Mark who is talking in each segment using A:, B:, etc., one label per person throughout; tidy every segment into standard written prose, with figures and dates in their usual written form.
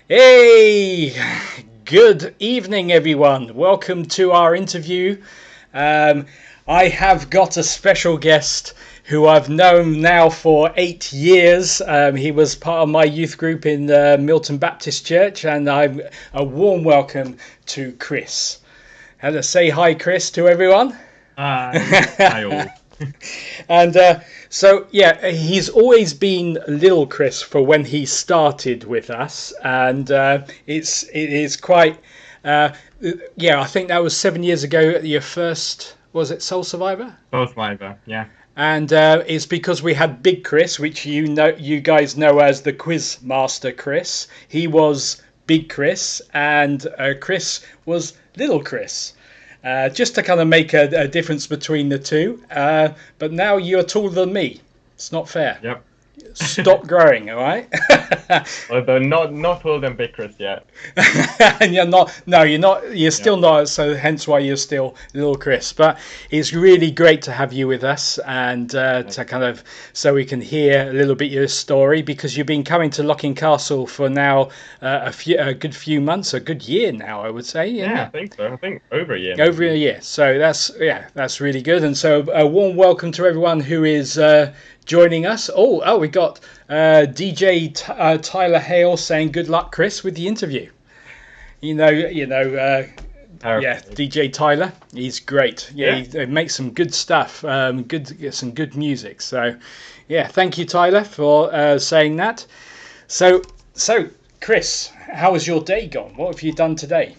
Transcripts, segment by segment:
A: Hey, good evening, everyone. Welcome to our interview. Um, I have got a special guest who I've known now for 8 years. He was part of my youth group in Milton Baptist Church, and I'm a warm welcome to Chris. Hello, say hi, Chris, to everyone.
B: Hi. Hi all.
A: And he's always been little Chris for when he started with us, and it is quite. Uh, I think that was 7 years ago at your first. Was it Soul Survivor?
B: Both Survivor, yeah.
A: And it's because we had Big Chris, which you guys know as the Quiz Master Chris. He was Big Chris, and Chris was Little Chris. Just to kind of make a difference between the two. But now you're taller than me. It's not fair.
B: Yep.
A: Stop growing, all right?
B: Although not all them bickers yet.
A: And you're not. No, you're not. You're
B: Yeah.
A: still not. So hence why you're still little Chris. But it's really great to have you with us, and to kind of so we can hear a little bit of your story, because you've been coming to Locking Castle for now a good few months, a good year now, I would say.
B: Yeah, I think so. I think over a year
A: Over a
B: maybe.
A: year. So that's really good. And so a warm welcome to everyone who is joining us. We got DJ Tyler Hale saying good luck, Chris, with the interview. Yeah,
B: Okay.
A: DJ Tyler, he's great. Yeah,
B: Yeah.
A: he makes some good stuff. Some good music. So, yeah, thank you, Tyler, for saying that. So, Chris, how has your day gone? What have you done today?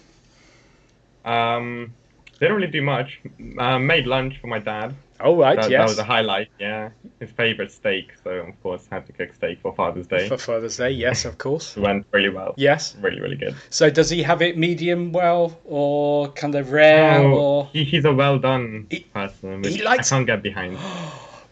B: Um didn't really do much. Made lunch for my dad.
A: Oh, right,
B: That was a
A: yes.
B: highlight, yeah. His favorite steak, so of course had to cook steak for Father's
A: For
B: Day.
A: Father's Day, yes, of course.
B: It went really well.
A: Yes.
B: Really, really good.
A: So does he have it medium well or kind of rare
B: Oh,
A: or
B: he's a well done
A: he,
B: person,
A: he
B: which I
A: likes
B: can't get behind.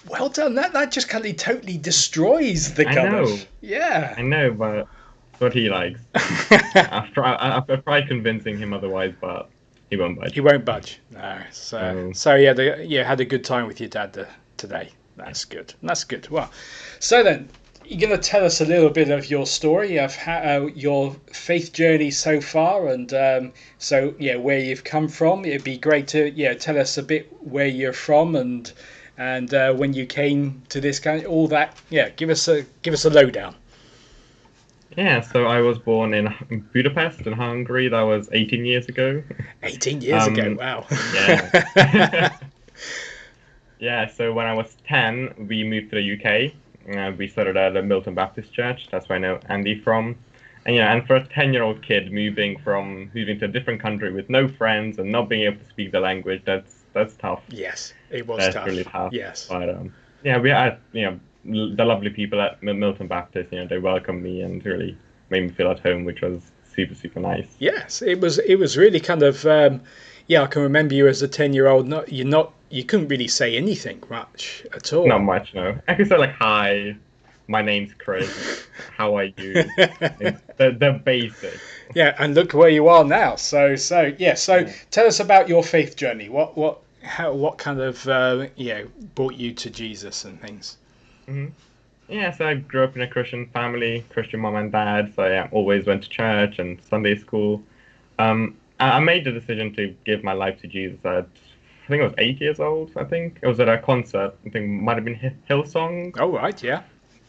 A: well done. That just kind of totally destroys the
B: I
A: kind of
B: know,
A: yeah.
B: I know, but it's what he likes. I've tried convincing him otherwise, but he won't
A: He
B: budge.
A: won't budge. No.
B: So
A: So yeah, had a good time with your dad today.
B: yeah,
A: That's good. That's good. Well, so then you're going to tell us a little bit of your story of how your faith journey so far, and where you've come from. It'd be great to tell us a bit where you're from and when you came to this kind of all that. Yeah, give us a lowdown.
B: yeah. So I was born in Budapest in Hungary. That was 18 years ago.
A: 18 years ago.
B: Um,
A: Wow.
B: yeah, yeah. So when I was 10, we moved to the UK. We started at the Milton Baptist Church. That's where I know Andy from. And yeah, and for a 10-year-old kid moving to a different country with no friends and not being able to speak the language, that's tough.
A: Yes, it was
B: That's really
A: tough.
B: tough.
A: Yes.
B: But yeah, we had the lovely people at Milton Baptist. They welcomed me and really made me feel at home, which was super super nice.
A: Yes, it was really kind of I can remember you as a 10-year-old. You couldn't really say anything much at
B: Not
A: all.
B: much, no. I could say like hi, my name's Chris. How are you? The basics.
A: Yeah, and look where you are now. So
B: Yeah.
A: tell us about your faith journey. What kind of brought you to Jesus and things.
B: hmm Yeah, so I grew up in a Christian family, Christian mom and dad. So yeah, always went to church and Sunday school. I made the decision to give my life to Jesus I think I was 8 years old. I think it was at a concert. I think it might have been Hillsong.
A: Oh right, yeah.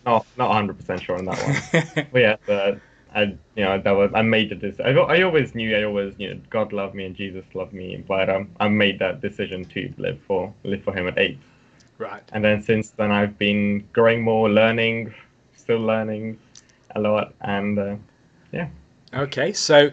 B: Not 100% sure on that one. But yeah, that was I made the decision. I always knew, God loved me and Jesus loved me, but I made that decision to live for Him at 8.
A: Right.
B: And then since then, I've been growing more, learning, still learning a lot, and yeah.
A: Okay. So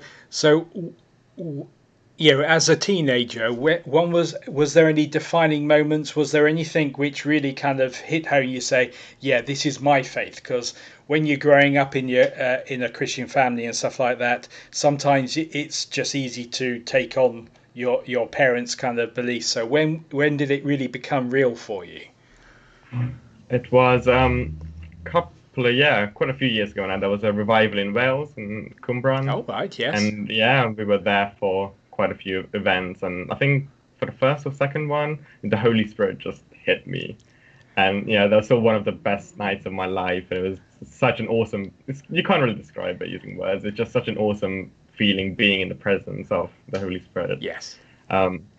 A: as a teenager, was there any defining moments? Was there anything which really kind of hit home? You say, yeah, this is my faith, because when you're growing up in a Christian family and stuff like that, sometimes it's just easy to take on your parents' kind of beliefs. So when did it really become real for you?
B: It was quite a few years ago now. There was a revival in Wales in Cwmbran,
A: Oh right, yes,
B: and yeah, we were there for quite a few events. And I think for the first or second one, the Holy Spirit just hit me, And that was still one of the best nights of my life. And it was such an awesome. You can't really describe it using words. It's just such an awesome feeling being in the presence of the Holy Spirit.
A: Yes.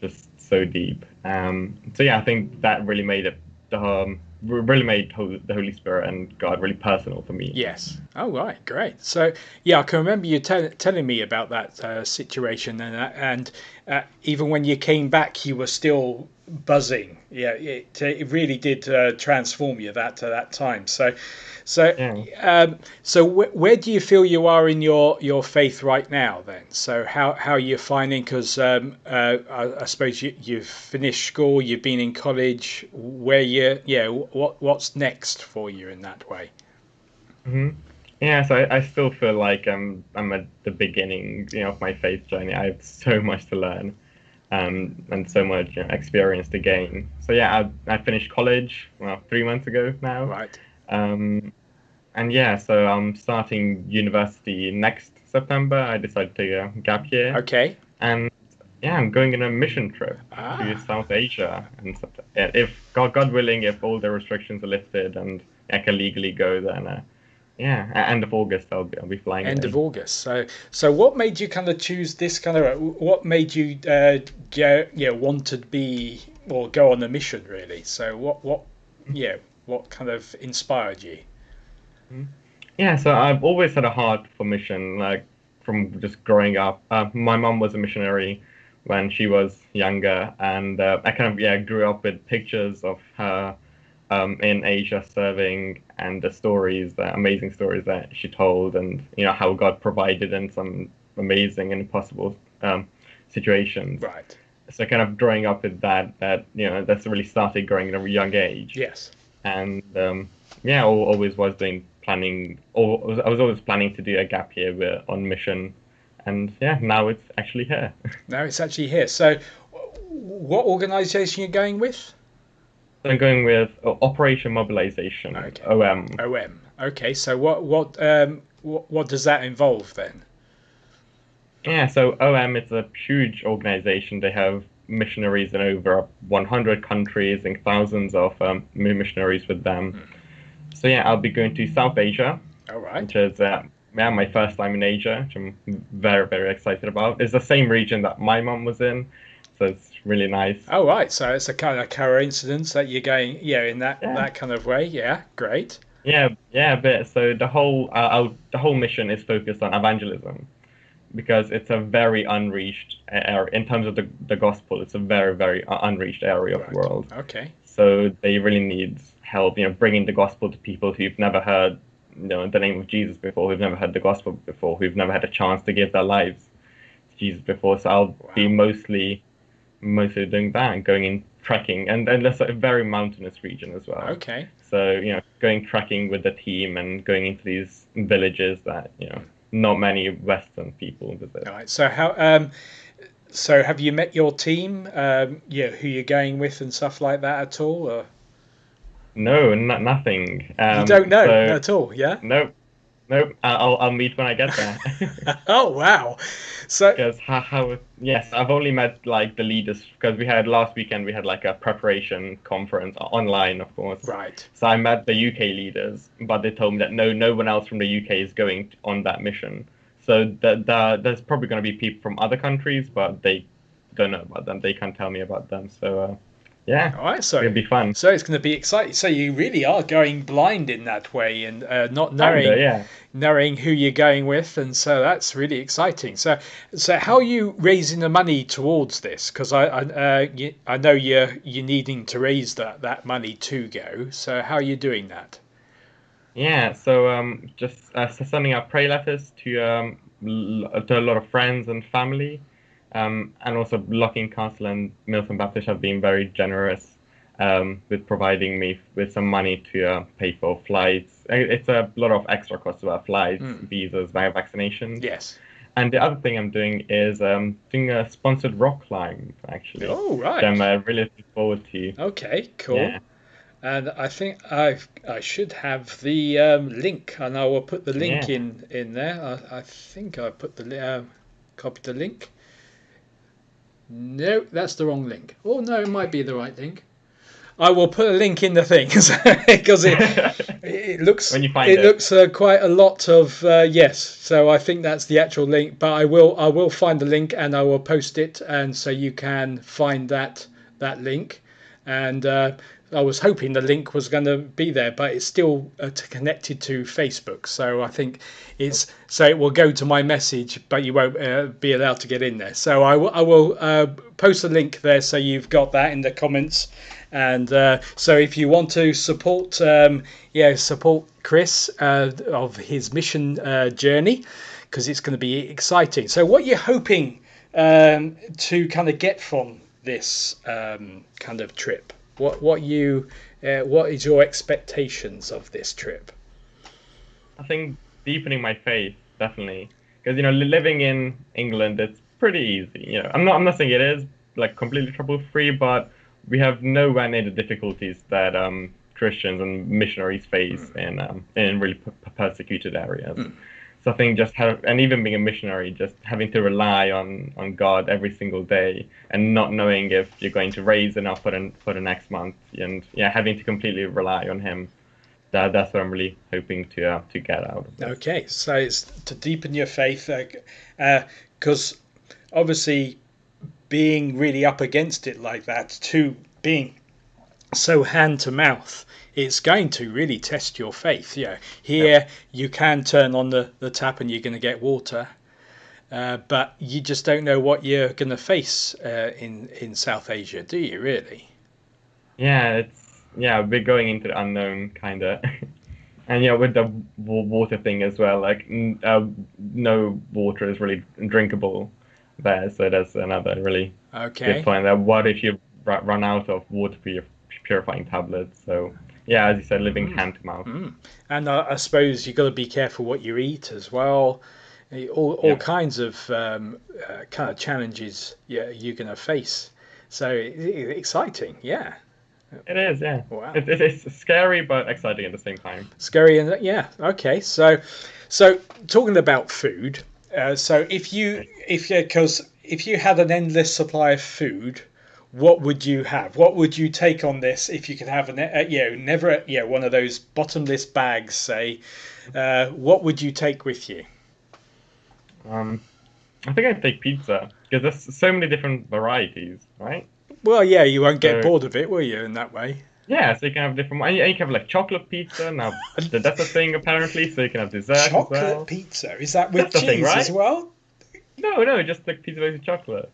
B: Just so deep. So yeah, I think that really made it. Really made the Holy Spirit and God really personal for me.
A: Yes. Oh, right. Great. So, yeah, I can remember you telling me about that situation, and even when you came back, you were still buzzing. Yeah, it really did transform you that time. So,
B: Yeah.
A: where do you feel you are in your faith right now then? So how are you finding? Because I suppose you've finished school, you've been in college. Where you yeah, what's next for you in that way?
B: hmm Yeah, so I still feel like I'm at the beginning, of my faith journey. I have so much to learn, and so much experience to gain. So yeah, I finished college, well, 3 months ago now,
A: Right.
B: um, and yeah, so I'm starting university next September. I decided to take a gap year,
A: Okay.
B: and yeah, I'm going on a mission trip to
A: Ah.
B: South Asia, and if God willing, if all the restrictions are lifted and I can legally go, then. Yeah, end of August I'll be flying
A: End of
B: away.
A: August. So what made you kind of choose this kind of? What made you want to be or go on a mission really? So what kind of inspired you?
B: Mhm. Yeah, so I've always had a heart for mission, like from just growing up. My mom was a missionary when she was younger, and I kind of grew up with pictures of her in Asia serving and the stories, the amazing stories that she told, and how God provided in some amazing and impossible situations.
A: Right.
B: So kind of growing up with that's really started growing at a young age.
A: Yes.
B: And yeah, always was doing planning. I was always planning to do a gap year on mission, and yeah, now it's actually here.
A: No, it's actually here. So, what organisation are you going with?
B: So I'm going with Operation Mobilization
A: Okay,
B: (OM).
A: OM. Okay, so what does that involve then?
B: Yeah, so OM is a huge organization. They have missionaries in over 100 countries and thousands of missionaries with them.
A: Hmm.
B: So yeah, I'll be going to South Asia,
A: All right.
B: which is yeah, my first time in Asia, which I'm very, very excited about. It's the same region that my mom was in, so it's really nice.
A: All right. So it's a kind of coincidence that you're going, in
B: Yeah,
A: that kind of way. Yeah, great.
B: yeah, yeah, a bit. So the whole mission is focused on evangelism because it's a very unreached area in terms of the gospel. It's a very, very unreached area of the
A: Right.
B: world.
A: Okay.
B: So they really need help, bringing the gospel to people who've never heard, the name of Jesus before, who've never heard the gospel before, who've never had a chance to give their lives to Jesus before. So I'll be
A: Wow.
B: mostly doing that and going in trekking, and that's a very mountainous region as well.
A: Okay.
B: So going trekking with the team and going into these villages that
A: Hmm.
B: not many Western people visit.
A: All right. So have you met your team? Yeah, who you're going with and stuff like that at all? Or
B: No, nothing.
A: you don't know
B: So
A: at all? Yeah.
B: nope, nope. I'll meet when I get there.
A: Oh wow. So
B: Because yes, I've only met like the leaders because we had last weekend we had like a preparation conference online, of course.
A: right.
B: So I met the UK leaders, but they told me that no one else from the UK is going on that mission. So there's probably going to be people from other countries, but they don't know about them. They can't tell me about them. So yeah,
A: All right,
B: it's gonna be fun.
A: so it's going to be exciting. So you really are going blind in that way, and not
B: Kinda, yeah.
A: knowing who you're going with, and so that's really exciting. So how are you raising the money towards this? Because I know you're needing to raise that money to go. So how are you doing that?
B: Yeah, so just sending out prayer letters to a lot of friends and family, and also Locking Castle and Milton Baptist have been very generous with providing me with some money to pay for flights. It's a lot of extra costs about flights,
A: Hmm.
B: visas, vaccinations.
A: Yes.
B: And the other thing I'm doing is doing a sponsored rock climb, actually,
A: Oh
B: which I'm
A: right.
B: really looking forward to.
A: Okay. Cool.
B: Yeah,
A: And I think I should have the link, and I will put the link
B: yeah.
A: in there. I think I put copied the link. No, that's the wrong link. Oh no, it might be the right link. I will put a link in the things because it looks
B: When you find
A: it
B: it.
A: looks quite a lot of yes. So I think that's the actual link. But I will find the link and I will post it, and so you can find that link. And I was hoping the link was going to be there, but it's still connected to Facebook. So I think it's so it will go to my message, but you won't be allowed to get in there. So I will post a link there, so you've got that in the comments. And so if you want to support, support Krisz of his mission journey, because it's going to be exciting. So what you're hoping to kind of get from this kind of trip? What is your expectations of this trip?
B: I think deepening my faith, definitely. Because, living in England, it's pretty easy. I'm not saying it is like completely trouble-free, but we have nowhere near the difficulties that Christians and missionaries face in really persecuted areas. So I think and even being a missionary, just having to rely on God every single day and not knowing if you're going to raise enough for the next month, and having to completely rely on Him. That's what I'm really hoping to get out of this.
A: Okay, so it's to deepen your faith, because obviously being really up against it like that, to being so hand to mouth, it's going to really test your faith. Here you can turn on the tap and you're going to get water, but you just don't know what you're going to face in South Asia, do you? Really?
B: We're going into the unknown kind of. And with the water thing as well, like no water is really drinkable there, so that's another really good point. That what if you run out of water purifying tablets? So as you said, living hand to mouth.
A: And I suppose you've got to be careful what you eat as well. All kinds of kind of challenges you're going to face. So exciting, yeah.
B: It is, yeah.
A: Wow.
B: It's scary but exciting at the same time.
A: Scary and okay. So talking about food. So if you had an endless supply of food, what would you have? What would you take on this if you could have never one of those bottomless bags? Say, what would you take with you?
B: I think I'd take pizza because there's so many different varieties, right?
A: Well, yeah, you won't get bored of it, will you? In that way.
B: Yeah, so you can have different. And you can have like chocolate pizza now. That's a thing apparently. So you can have dessert
A: chocolate
B: as well.
A: pizza, is that with cheese thing, right? As well?
B: No, just like pizza with chocolate.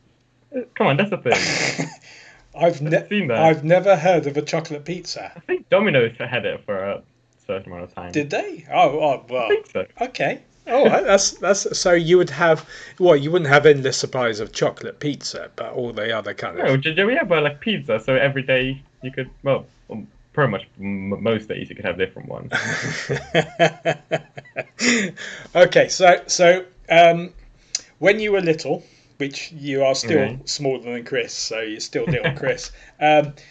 B: Come on, that's the thing.
A: I've never heard of a chocolate pizza.
B: I think Domino's had it for a certain amount of time.
A: Did they? Oh well.
B: I think so.
A: Okay. Oh, that's so you would have you wouldn't have endless supplies of chocolate pizza, but all the other kind of.
B: No, yeah, but like pizza. So every day you could, pretty much most days you could have different ones.
A: Okay, so when you were little, which you are still smaller than Krisz, so you're still little Krisz.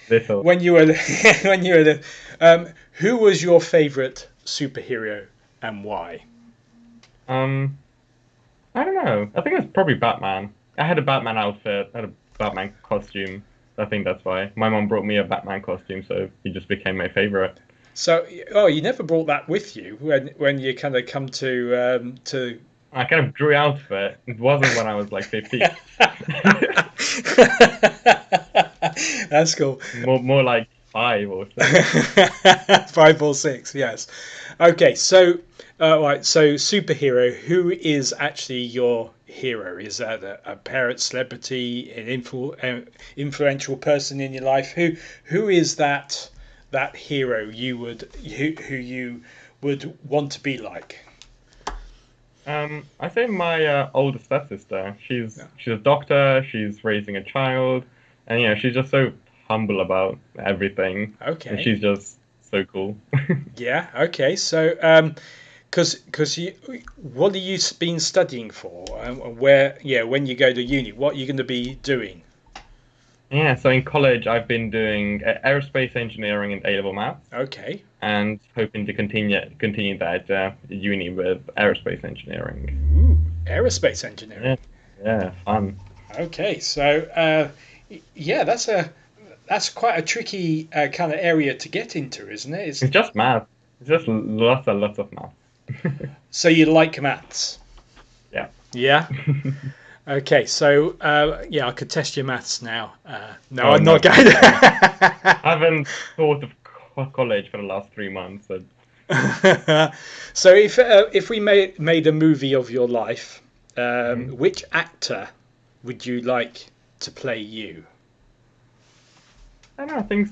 B: Little.
A: When you were little, who was your favourite superhero and why?
B: I don't know. I think it's probably Batman. I had a Batman outfit, I had a Batman costume. I think that's why. My mom brought me a Batman costume, so he just became my favorite.
A: So, you never brought that with you when you kind of come to.
B: I kind of grew out of it. It wasn't when I was like 15.
A: That's cool.
B: More like 5 or 6.
A: 5 or 6, yes. Okay, so right, so superhero. Who is actually your hero? Is that a parent, celebrity, an influential person in your life? Who is that hero who you would want to be like?
B: I say my older stepsister. She's a doctor. She's raising a child, and she's just so humble about everything.
A: Okay.
B: And she's just so cool.
A: Yeah. Okay. So, because what have you been studying for? Where? Yeah. When you go to uni, what are you going to be doing?
B: Yeah. So in college, I've been doing aerospace engineering and A-level maths.
A: Okay.
B: And hoping to continue that at uni with aerospace engineering.
A: Ooh, aerospace engineering.
B: Yeah. Fun.
A: Okay. So, that's that's quite a tricky kind of area to get into, isn't it?
B: It's just math. It's just lots and lots of math.
A: So you like maths?
B: Yeah.
A: Yeah. Okay, so yeah, I could test your maths now. No,
B: Oh
A: I'm
B: no,
A: not going
B: please don't.
A: to.
B: I haven't thought of college for the last 3 months. So,
A: So if we made a movie of your life,
B: mhm.
A: which actor would you like to play you?
B: I don't know. I think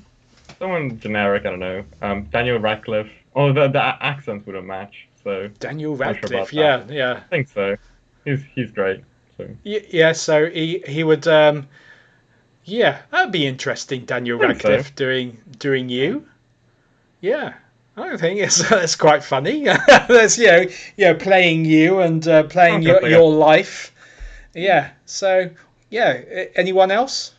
B: someone generic. I don't know. Daniel Radcliffe. Oh, the accents wouldn't match. So
A: Daniel
B: not sure
A: Radcliffe.
B: about that.
A: Yeah, yeah,
B: I think so. He's great. So
A: yeah. So he would. Yeah, that'd be interesting. Daniel
B: I think so.
A: Radcliffe doing
B: Yeah.
A: you. Yeah, I think it's that's quite funny. That's playing you and playing
B: Sounds just like a.
A: your life. Yeah. So yeah, anyone else?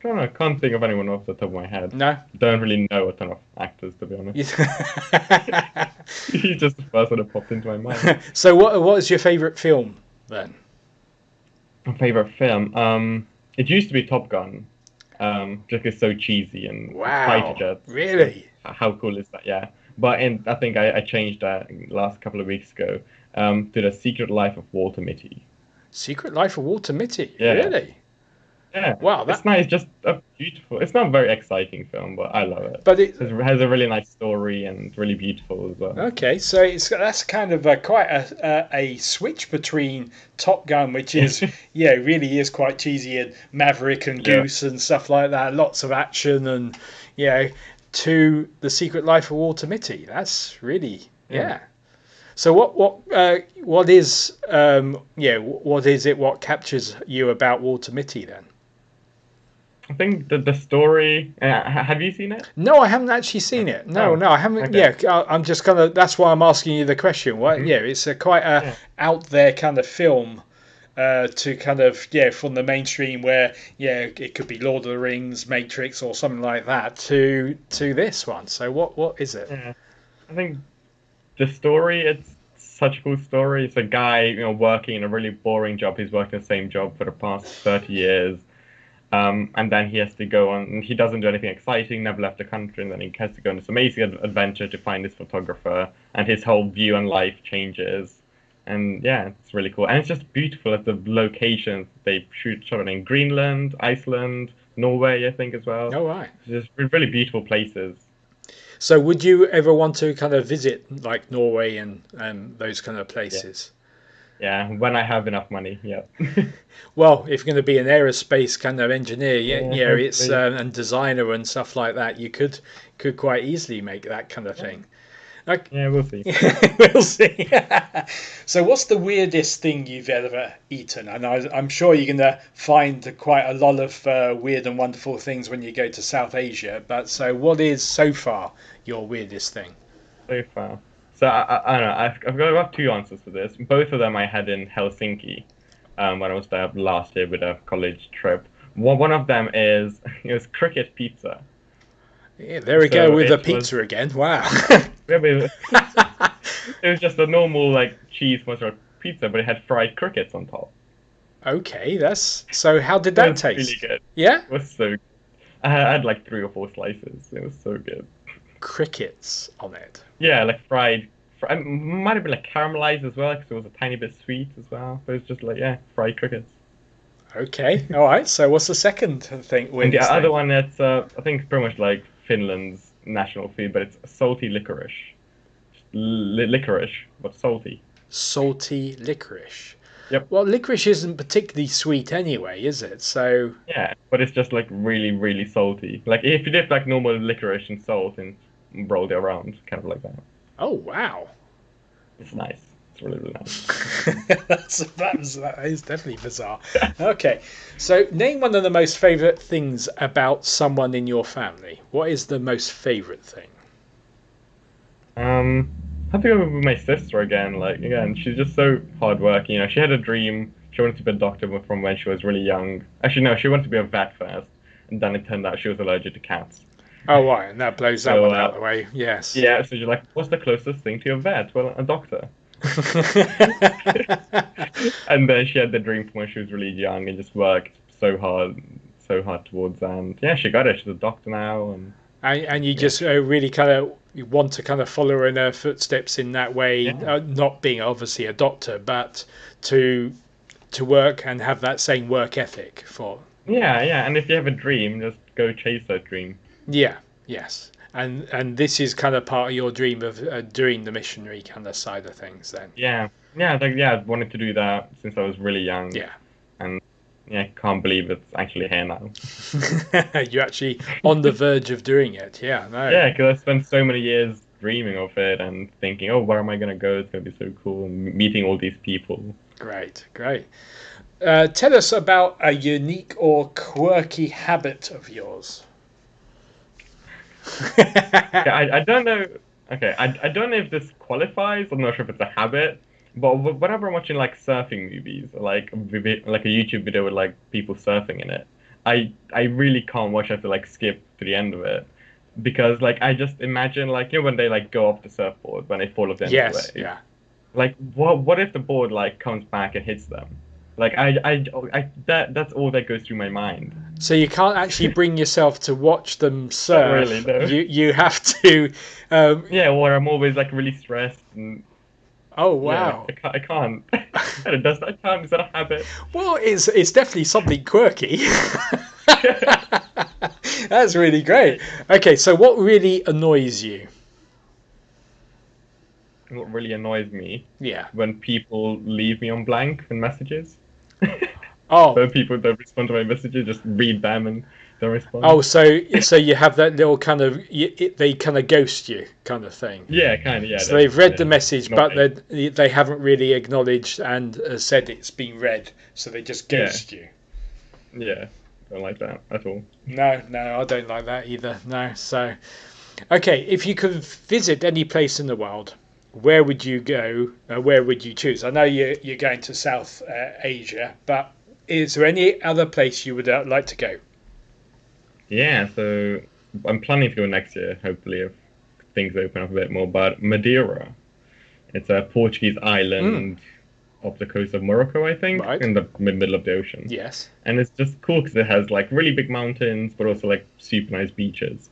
B: I don't know. I can't think of anyone off the top of my head.
A: No.
B: Don't really know a ton of actors, to be honest.
A: Yeah.
B: He's just the first one that popped into my mind.
A: So what is your favourite film then?
B: My favorite film. It used to be Top Gun. Just 'cause it's so cheesy and it's fighter
A: Wow,
B: jets. So
A: really?
B: how cool is that? Yeah. But I think I changed that last couple of weeks ago. To The Secret Life of Walter Mitty.
A: Secret Life of Walter Mitty,
B: Yeah.
A: really?
B: Yeah.
A: Wow,
B: It's
A: that.
B: nice. Just a beautiful. It's not a very exciting film, but I love it.
A: But it.
B: It has a really nice story and it's really beautiful as well.
A: Okay, so that's kind of quite a switch between Top Gun, which is really is quite cheesy, and Maverick and
B: Yeah.
A: Goose and stuff like that, lots of action, and to The Secret Life of Walter Mitty. That's really
B: Yeah.
A: yeah. So what is what is it? What captures you about Walter Mitty then?
B: I think the story. Have you seen it?
A: No, I haven't actually seen it. No,
B: Oh,
A: no, I haven't.
B: okay.
A: Yeah, I'm just kind of. That's why I'm asking you the question. What?
B: Hmm.
A: Yeah, it's a quite a
B: Yeah.
A: out there kind of film to kind of from the mainstream where it could be Lord of the Rings, Matrix, or something like that to this one. So what is it?
B: Yeah. I think the story. It's such a cool story. It's a guy, working in a really boring job. He's worked the same job for the past 30 years. And then he has to go on, and he doesn't do anything exciting, never left the country, and then he has to go on this amazing adventure to find this photographer, and his whole view on life changes. And yeah, it's really cool. And it's just beautiful at the locations. They shot it in Greenland, Iceland, Norway, I think, as well.
A: All right.
B: It's just really beautiful places.
A: So would you ever want to kind of visit like Norway and those kind of
B: Yeah.
A: places?
B: Yeah, when I have enough money, yeah.
A: Well, if you're going to be an aerospace kind of engineer,
B: Yeah,
A: it's
B: hopefully.
A: and designer and stuff like that, you could quite easily make that kind of
B: Yeah,
A: thing. Like,
B: yeah, we'll see.
A: we'll see. So, what's the weirdest thing you've ever eaten? And I'm sure you're going to find quite a lot of weird and wonderful things when you go to South Asia. But so, what is so far your weirdest thing?
B: So far. So I don't know. I've got about two answers for this. Both of them I had in Helsinki, when I was there last year with a college trip. One of them is it was cricket pizza.
A: Yeah, there we go
B: So
A: with the
B: it was
A: pizza again. Wow.
B: it was just a normal like cheese mozzarella pizza, but it had fried crickets on top.
A: Okay, that's so. How did
B: It
A: that
B: was really
A: taste?
B: good.
A: Yeah,
B: It was so good. I had like 3 or 4 slices. It was so good.
A: crickets on it.
B: Yeah, like might have been like caramelized as well because it was a tiny bit sweet as well. But it's just like yeah, fried crickets.
A: Okay, all right. So, what's the second thing?
B: And the
A: Weirdest
B: other
A: thing?
B: one that's I think it's pretty much like Finland's national food, but it's salty licorice. Licorice, but salty.
A: Salty licorice.
B: Yep.
A: Well, licorice isn't particularly sweet anyway, is it? So,
B: Yeah, but it's just like really, really salty. Like if you dip like normal licorice and salt and roll it around, kind of like that.
A: oh wow.
B: It's nice. It's really, really nice.
A: That is definitely bizarre. Okay, so name one of the most favourite things about someone in your family. What is the most favourite thing?
B: I have to go with my sister again. Like again, she's just so hardworking. She had a dream. She wanted to be a doctor from when she was really young. Actually, no, she wanted to be a vet first, and then it turned out she was allergic to cats.
A: Oh, right, and that blows that
B: So
A: one out of the way. Yes.
B: yeah, so she's like, "What's the closest thing to a vet?" Well, a doctor. And then she had the dream from when she was really young and just worked so hard, so hard towards. And yeah, she got it. She's a doctor now, and
A: And you
B: yeah,
A: just really kind of you want to kind of follow in her footsteps in that way,
B: yeah,
A: not being obviously a doctor, but to work and have that same work ethic for.
B: yeah. And if you have a dream, just go chase that dream.
A: Yeah, yes. And this is kind of part of your dream of doing the missionary kind of side of things then.
B: Yeah, yeah, like yeah, I've wanted to do that since I was really young,
A: Yeah.
B: and yeah, can't believe it's actually here now.
A: You're actually on the verge of doing it. Yeah, no.
B: Yeah, because I spent so many years dreaming of it and thinking, oh, where am I gonna go? It's gonna be so cool, and meeting all these people.
A: Great, great. Tell us about a unique or quirky habit of yours.
B: Yeah, I don't know. Okay, I don't know if this qualifies. I'm not sure if it's a habit, but whenever I'm watching like surfing movies or like a YouTube video with like people surfing in it, I really can't watch. I have to like skip to the end of it because like I just imagine like when they like go off the surfboard when they fall off the end of
A: Yes,
B: the wave.
A: yeah.
B: Like what if the board like comes back and hits them? Like that's all that goes through my mind.
A: So you can't actually bring yourself to watch them
B: Not really,
A: surf.
B: no.
A: You have to. Um,
B: Yeah, or I'm always like really stressed and
A: oh
B: yeah,
A: wow.
B: I can't. It does. I can't. Is that a habit?
A: Well, it's definitely something quirky. That's really great. Okay, so what really annoys you?
B: What really annoys me
A: Yeah.
B: when people leave me on blank in messages.
A: Oh,
B: When people don't respond to my messages, just read them and don't
A: oh.
B: respond.
A: So you have that little kind of they kind of ghost you kind of thing.
B: Yeah, kind of. Yeah,
A: So they've read the
B: they're
A: message,
B: not
A: but
B: me.
A: they haven't really acknowledged and said it's been read. So they just
B: Yeah,
A: ghost you.
B: yeah. Don't like that at all.
A: No, no, I don't like that either. No. So, okay, if you could visit any place in the world, where would you go? Where would you choose? I know you're going to South Asia, but is there any other place you would like to go?
B: Yeah, so I'm planning to go next year, hopefully, if things open up a bit more. But Madeira, it's a Portuguese
A: Mm,
B: island off the coast of Morocco, I think,
A: right.
B: in the middle of the ocean.
A: Yes.
B: And it's just cool because it has like really big mountains, but also like super nice beaches.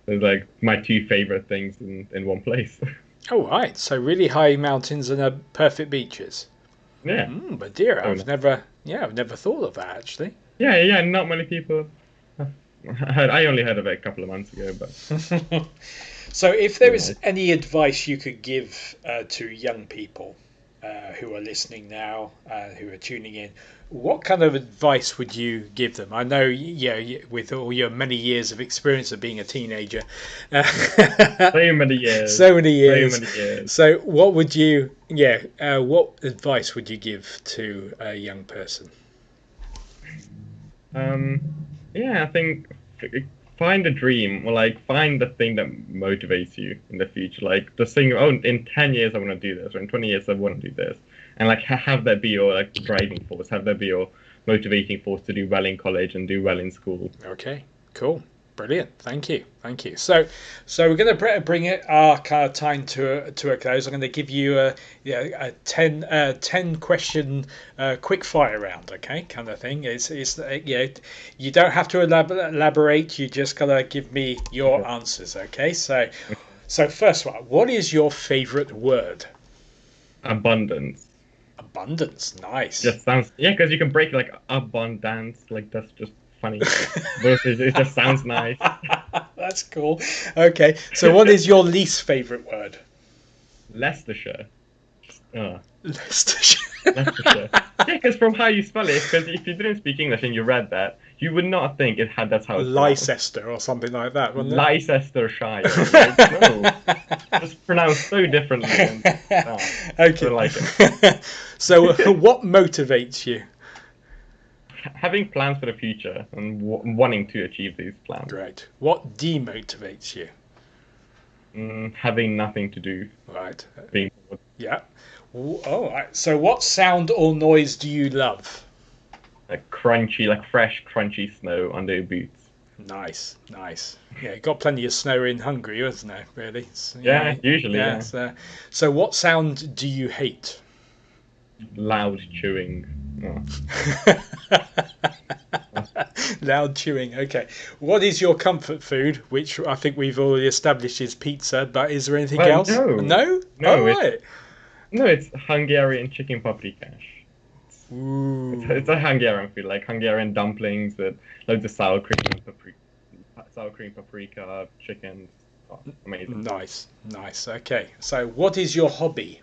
B: So it's like my two favorite things in one place.
A: Oh, right. So really high mountains and perfect beaches.
B: Yeah,
A: Madeira.
B: so
A: I've never thought of that actually.
B: yeah. Not many people have heard. I only heard of it a couple of months ago, but
A: So, if there
B: really
A: is
B: nice.
A: any advice you could give to young people who are listening now, who are tuning in, what kind of advice would you give them? I know, with all your many years of experience of being a teenager,
B: So many years,
A: so many
B: so
A: years.
B: many years.
A: So, what would you, what advice would you give to a young person?
B: Um, yeah, I think find a dream or like find the thing that motivates you in the future. Like the thing, oh, in 10 years I want to do this, or in 20 years I want to do this, and like have that be your like driving force, have that be your motivating force to do well in college and do well in school.
A: Okay, cool, brilliant. Thank you, thank you. So we're going to bring it our kind of time to a close. I'm going to give you a 10 question quick fire round. Okay, kind of thing. It's you don't have to elaborate. You just gotta give me your
B: Okay.
A: answers. Okay, so first one, what is your favorite word?
B: Abundance.
A: Abundance. Nice.
B: Just sounds yeah, because you can break it like abundance, like that's just funny. But also, it just sounds nice.
A: That's cool. Okay, so what is your least favorite word?
B: Leicestershire.
A: Leicestershire.
B: Leicestershire. Yeah, because from how you spell it, because if you didn't speak English and you read that, you would not think it had that's how it's pronounced.
A: Leicester or something like that, wouldn't
B: Leicestershire. Like, no. It's pronounced so differently. And, I
A: it?
B: don't like it.
A: Okay. So, what motivates you?
B: Having plans for the future and wanting to achieve these plans.
A: Great. What demotivates you?
B: Having nothing to do.
A: Right.
B: Being bored.
A: Yeah. Oh, right. So, what sound or noise do you love?
B: Like crunchy, like fresh, crunchy snow under your boots.
A: Nice, nice. Yeah, got plenty of snow in Hungary, isn't there? Really?
B: Yeah, usually,
A: Yeah.
B: yeah.
A: So, what sound do you hate?
B: Loud chewing. Oh.
A: Loud chewing. Okay. What is your comfort food? Which I think we've already established is pizza, but is there anything else?
B: No,
A: No? All
B: no,
A: right.
B: it's Hungarian chicken paprikash. It's
A: Ooh.
B: a Hungarian food, like Hungarian dumplings with loads of sour cream, paprika, chicken. Oh, amazing.
A: Nice. Nice. Okay. So what is your hobby?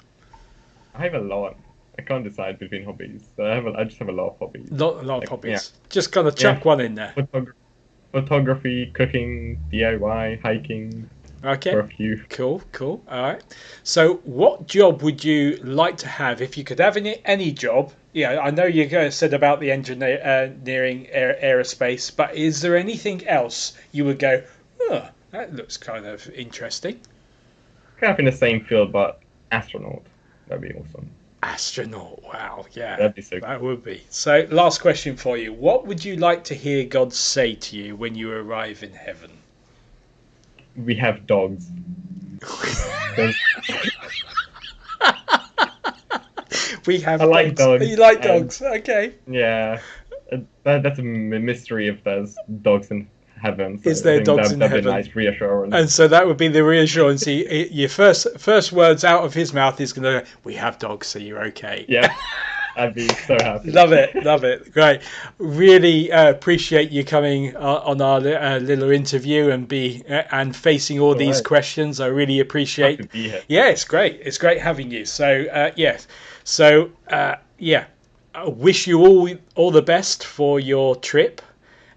B: I have a lot. I can't decide between hobbies. I just have a lot of hobbies.
A: Lot of
B: Like yeah,
A: hobbies. Just gonna
B: yeah.
A: chuck one in there.
B: Photog Photography, cooking, DIY, hiking, for
A: Okay.
B: a few.
A: Cool, cool. All right. So, what job would you like to have if you could have any job? Yeah, I know you guys said about the engineering aerospace, but is there anything else you would go, oh, that looks kind of interesting?
B: Kind of in the same field, but astronaut. That'd be awesome.
A: Astronaut. Wow. Yeah,
B: That'd be so
A: that
B: cool.
A: would be. So, last question for you. What would you like to hear God say to you when you arrive in heaven?
B: We have dogs. There's,
A: We have
B: I like
A: dogs.
B: dogs,
A: You like
B: and
A: dogs? Okay.
B: yeah, that's a mystery if there's dogs in heaven. So
A: Is
B: I
A: there
B: think
A: dogs
B: that
A: in
B: that'd be a
A: heaven?
B: nice reassurance.
A: And so that would be the reassurance. Your first words out of his mouth is going to, "We have dogs, so you're okay."
B: Yeah, I'd be so happy.
A: Love it, love it. Great. Really appreciate you coming on our little interview and facing all
B: All
A: these
B: right,
A: questions. I really
B: happy
A: appreciate.
B: to be here.
A: Yeah, it's great. It's great having you. So yes, so yeah, I wish you all the best for your trip.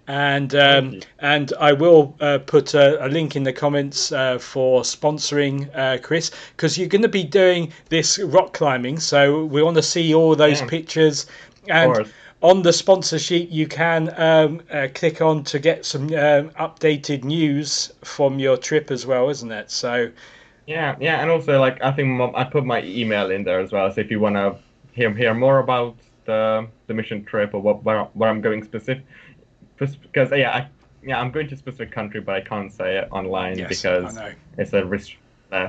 B: Thank you.
A: And I will put a link in the comments for sponsoring Chris, because you're going to be doing this rock climbing, so we want to see all those
B: Yeah, of
A: pictures. And
B: course.
A: on the sponsor sheet, you can click on to get some updated news from your trip as well, isn't it? So
B: Yeah, yeah, and also like I think I put my email in there as well. So if you want to hear more about the mission trip or where I'm going specific, because I'm going to a specific country, but I can't say it online
A: yes, I
B: because
A: know.
B: it's a risk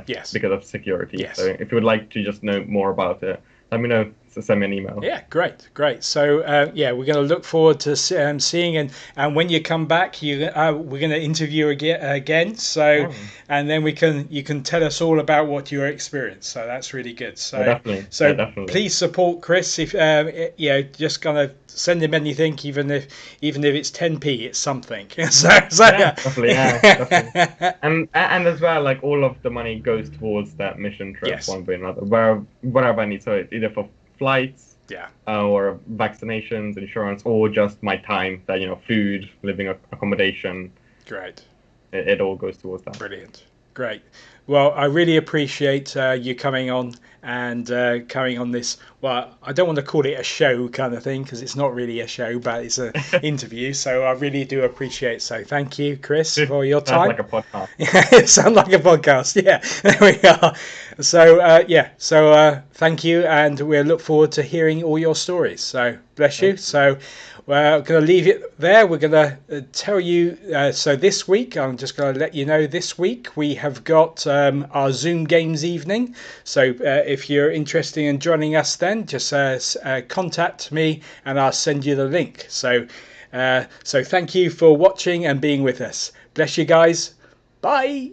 A: Yes,
B: because of security. So
A: yes.
B: if you would like to just know more about it, let me know. So send me an email.
A: Yeah, great, great. So yeah, we're going to look forward to seeing and when you come back, we're going to interview again. So
B: Oh,
A: and then you can tell us all about what your experience. So that's really good.
B: yeah,
A: So
B: definitely. Yeah,
A: so
B: definitely.
A: please support Chris if just kind of send him anything, even if it's 10p, it's something. So
B: Yeah, definitely. Yeah, definitely.
A: yeah.
B: And as well, like all of the money goes towards that mission trip,
A: Yes,
B: one way or another, wherever I need. So it's either for flights,
A: yeah,
B: or vaccinations, insurance, or just my time. That food, living accommodation,
A: great.
B: it all goes towards that.
A: Brilliant. Great. Well, I really appreciate you coming on and coming on this. Well, I don't want to call it a show kind of thing because it's not really a show, but it's an interview. So I really do appreciate. So thank you, Chris, for your
B: Sounds
A: time.
B: like a podcast.
A: It sounds like a podcast. Yeah, there we are. So yeah, so thank you, and we'll look forward to hearing all your stories. So bless you.
B: Thank you.
A: So we're going to leave it there. We're going to tell you. So this week, I'm just going to let you know. This week we have got our Zoom Games evening. So if you're interested in joining us, then just contact me, and I'll send you the link. So so thank you for watching and being with us. Bless you guys. Bye.